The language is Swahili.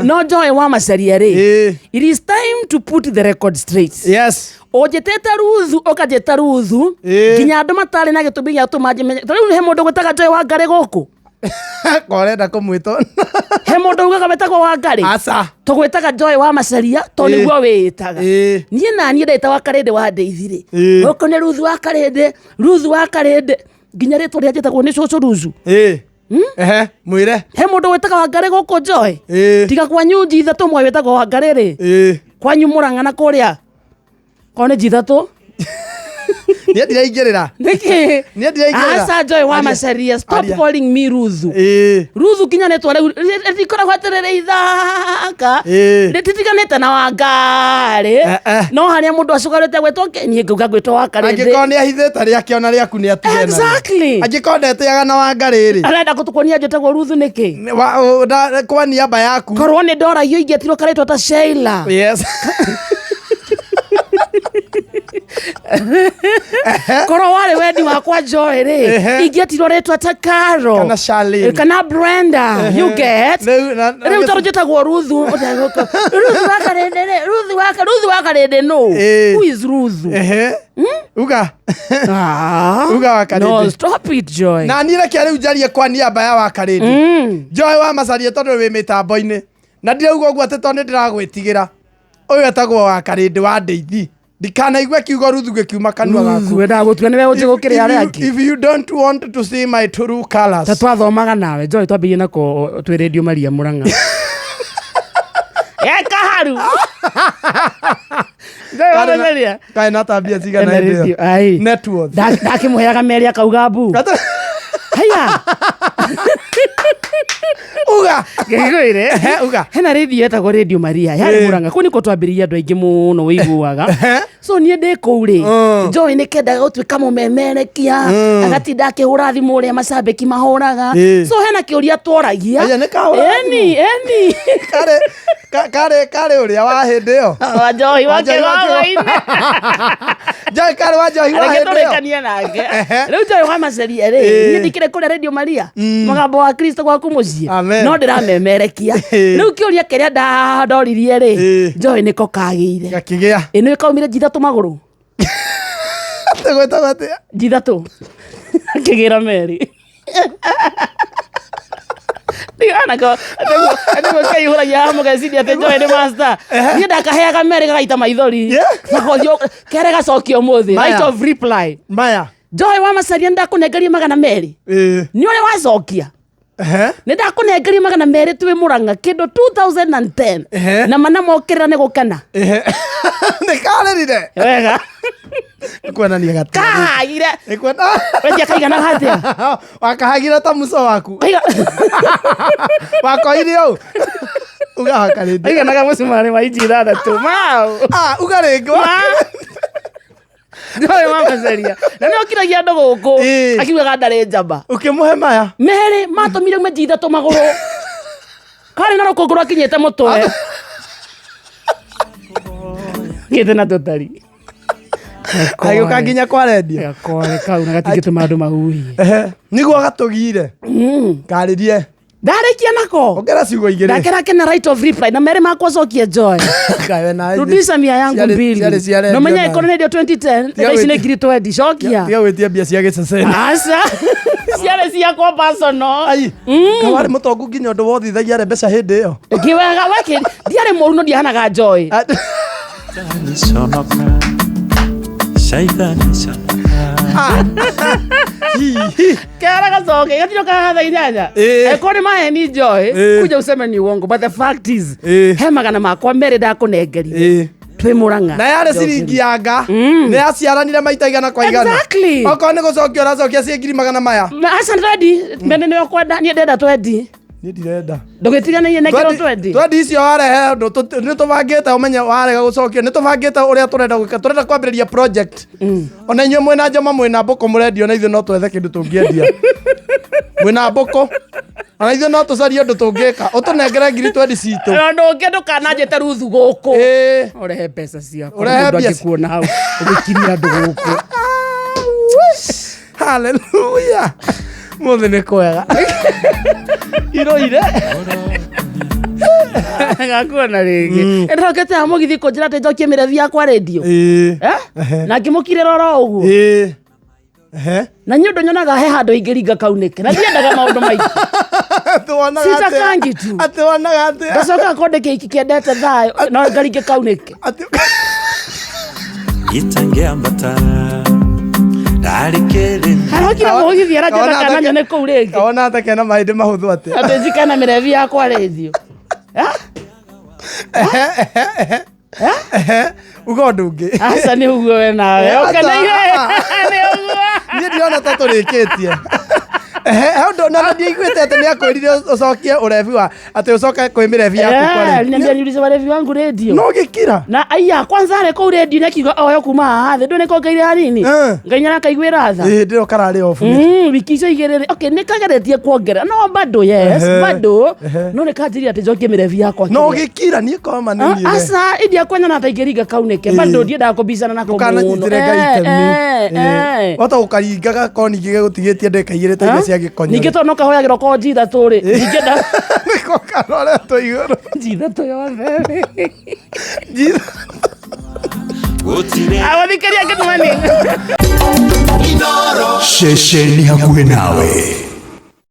no Joy wa Macharia ri it is time to put the record straight. Yes. Ojeteta Ruthu okajeta Ruthu nginya andu matari na gitumi gia tumaje riu he mundu gwetaga Joy wa Ngari guku korenda kumwito he mundu ugaga betagwo wa Ngari asa tugwetaga Joy wa Macharia to niguo witaga nie na nie ndeta wa Karende wa Ndeithiri oko ne Ruthu wa Karende nginya ritwa ria jetagwo ni cucu Ruthu mwire he mundu wetaga wa Ngari guku Joy tiga kwanyu njithatu mwe wetagwo wa Ngari ri kwanyu Murang'a na kuria kone njithatu nie ndiraingirira niki nie ndiraingirira asa Joy wa Macharia stop calling me Ruthu Ruthu kinya netwa riu rikoragwo atirire ithaka rititiganite na wa Ngari no haria mundu acugarite gwetwo nie nguga gwetwo wa Karende angikoni ahithite riake ona riaku ni atigena exactly angikondete aga na wa Ngari ri arenda gutukonia jetagwo Ruthu niki kwa niaba yaku korwo ni ndora iyo ingetiro karetwo ta Sheila yes korwo wari wendi wakwa Joy ri ingetirwo retwa ta Caro kana Charlene kana Brenda you get riu tarjetagwo Ruthu Ruthu wa Karende no who is Ruthu uga uga wa Karende no stop it Joy na nireke riu jarie kwa niaba ya wa Karende Joy wa Macharia tondu wi mitambo-ini na ndirauga uguo ati tondu ndiragwitigira uyu etagwo wa Karende wa Ndeithi dikana igwe kiugo Ruthu gikiuma kanua gaku wenda gutua niwe utigukire aria angi if you don't want to see my true colors tatwathomaga nawe Joy twambirie nako twi Radio Maria Murang'a kaharu Joy Maria kai na tabia cigana ndio net worth ndakimuheaga meri akauga mbu haya uga ngegwire uga hena radio yetagwo Radio Maria yari Murang'a ku niko twambiriria andu aingi muno wiguaga so nie ndi kuuri Joy ni kendaga gutwika mumemerekia agatinda akihura thimu uria macambeki mahuraga so hena kiuria tworagia eni kare uria wa hindi yo wa Joy wa kigogo-ini Joy kare wa Joy wa hindi yo kania nake riu Joy wa Macharia ri nie ndikire kure Radio Maria mugambo wa Kristo gwaku mucii no ndiramemerekia riu kiuria kiria ndoririe ri Joy niko kagire gakigia ino ikaumire njithatu maguru tegweta atia njithatu akigira meri digana ko atego kai hura ya mugacidi ate Joy ni master ni ndakaheaga meri gaita maithori nakozio kere gacokio muthi right of reply maya Joy wa Macharia ndakunengeria magana meri ni uri wacokia ni ndakunengeria magana meri twi Murang'a kindu 2010 na mana mokirira ni gukena ni karerire wega kwena gati kahagira kwena wendia kaigana hatia wakahagira ta muso waku wako irio uga wa Karende aiganaga mucumari wa inji ithathatu mau uga ringo Joy wa Macharia na no kiragia andu guku akiugaga ndari njamba ukimuhe maya meri matumire mwe njithatu maguru kari na rukungu rwakinyite mutwe gite na tutari ayo kanginya kwa radio kore kau na gatigituma andu mahuhie niguo gatugire karirie ndarekia nako ongera ciugo igiri ndakera kena right of reply na meri makwacokia Joy kawe na rudisha mia yangu mbili no menya ikono radio 2010 ici ni ngiri 20 cokia tiga gwitia mbia cia giceceni asa ciare cia kwa personal ai kawari mutongu nginya ndu wothithagia mbeca hindi iyo ngiwega wake ndiare moru no ndiahanaga Joy kera gacoke gatiro kahatha inyanya ekoni maheni Joy kuja useme ni uongo but the fact is he magana makwa meri ndakunengeria twi Murang'a na yare ciringi yanga ni aciaranire maita igana kwa igana exactly oko ni gucokio racokia cia ngiri magana maya asa ready mene ni okwenda ni ndenda 20 ni ndirenda ndugitiganire nekero 20 twendi icio warehe ni tubangite umenye warega gucokio ni tubangite uria turenda gwika turenda kwambiriria project ona inyo mwena njoma mwena mboko murendio na ithu no twethe kindu tungiendia mwena mboko ona ithu no tucarie undu tungika utunengere ngiri 20 citu ndo ngedo kana njete Ruthu guku urehe mbeca ciakwa ndu angikuona hau ugikiria andu guku haleluya muthi ni kwega iroire Gakuona rĩngĩ. Ndokete ha mũgithi kũnjĩra atĩ njokie mĩrethi yakwa radio. Na ngĩmũkirĩra oro ũguo. Na nyũndũ nyonaga he handũ ingĩringa kaunĩke. Na ndiendaga maũndũ maingĩ. Sitakangi tu. Atĩ wonaga atĩ. Ndacoka kũndĩke iki kĩendete thayũ no ngaringe kaunĩke. Itangĩambata ndarĩkĩrĩ. Harokire mũgithi aranjĩra kana nyone kũu rĩngĩ. Kaona atĩ kena mahĩndĩ mahũthũ atĩ. Atĩ njikana mĩrethi yakwa radio. Uga ũndũ ũngĩ. Aca nĩ ũguo we nawe. Ũkeneire. Nĩ ũguo. Niĩ ndirona ta tũrĩkĩtie. Na ndiaiguĩte atĩ nĩ akwĩrire ũcokie ũrebi wa atĩ ũcoke kwĩ mĩrebi yaku kwa radio. Nĩambĩrĩirie ũrebi wangu radio. No gĩkira. Na aya kwanza arĩ kũu radio nĩkiuga oyo kuma haha thĩ ndũnĩ kongeire hanini. Ngai nĩarakaiguĩra tha. Ndĩro kararĩ off. Wiki icio igĩrĩ. Okay, nĩkageretie kuongerera. No bado yes, bado. No nĩkanjiria atĩ njokie mĩrebi yakwa. No gĩkira niĩ koma nĩ niĩ. Asa idia kwenya atĩ ingĩringa kaunĩke. Bado ndiendaga kũbicana na kũmũno. Ndũkananyitĩre Ngai itemi. Wata ũkaringaga koni gĩgũtigĩtie ndeka igĩrĩ ta iria cia gĩkonyo. Ningĩ tondũ no kahoyagĩrwo ko njitha tũrĩ. Ningĩ nĩko karoretwo igũrũ. Njitha tũyothe. Njitha. Awathikĩria ngĩmani. Shesheni hakuhĩ nawe.